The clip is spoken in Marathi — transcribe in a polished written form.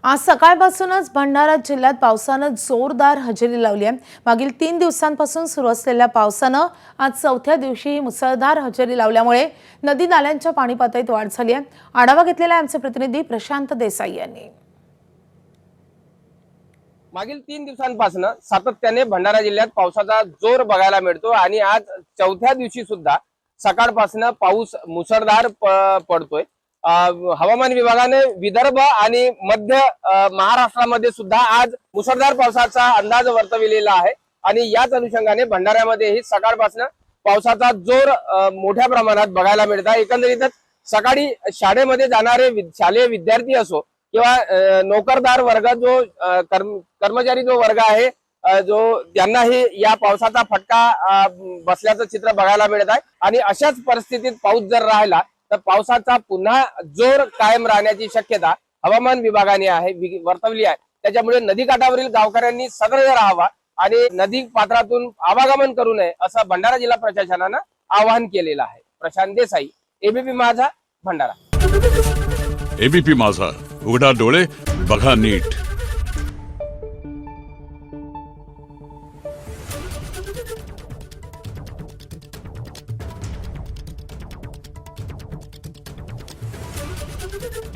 आज सकाळपासूनच भंडारा जिल्ह्यात पावसानं जोरदार हजेरी लावली आहे। मागील 3 दिवसांपासून सुरू असलेल्या पावसानं आज चौथ्या दिवशी मुसळधार हजेरी लावल्यामुळे नदी नाल्यांच्या पाणी पातळीत वाढ झाली आहे। आढावा घेतलेला आमचे प्रतिनिधी प्रशांत देसाई यांनी। मागील 3 दिवसांपासून सातत्याने भंडारा जिल्ह्यात पावसाचा जोर बघायला मिळतो आणि आज चौथ्या दिवशी सुद्धा सकाळपासून पाऊस मुसळधार पडतोय। हवामान विभागाने विदर्भ आणि मध्य महाराष्ट्रामध्ये सुद्धा आज मुसळधार पावसाचा अंदाज वर्तविलेला आहे आणि याच अनुषंगाने भंडाऱ्यामध्येही सकाळपासून पावसाचा जोर मोठ्या प्रमाणात बघायला मिळत आहे। एकंदरीतच सकाळी शाळेमध्ये जाणारे शालेय विद्यार्थी असो किंवा नोकरदार वर्ग जो कर्मचारी जो वर्ग आहे जो त्यांनाही या पावसाचा फटका बसल्याचं चित्र बघायला मिळत आहे आणि अशाच परिस्थितीत पाऊस जर राहिला तर पावसाचा पुन्हा जोर कायम राहण्याची शक्यता हवामान विभागाने वर्तवली आहे। त्याच्यामुळे नदीकाठावरील गावकऱ्यांनी सतर्क राहावा आणि नदी पात्रातून आवागमन करू नये असं भंडारा जिल्हा प्रशासनानं आवाहन केलेलं आहे। प्रशांत देसाई, एबीपी माझा, भंडारा। एबीपी माझा, उघडा डोळे बघा नीट। Thank you.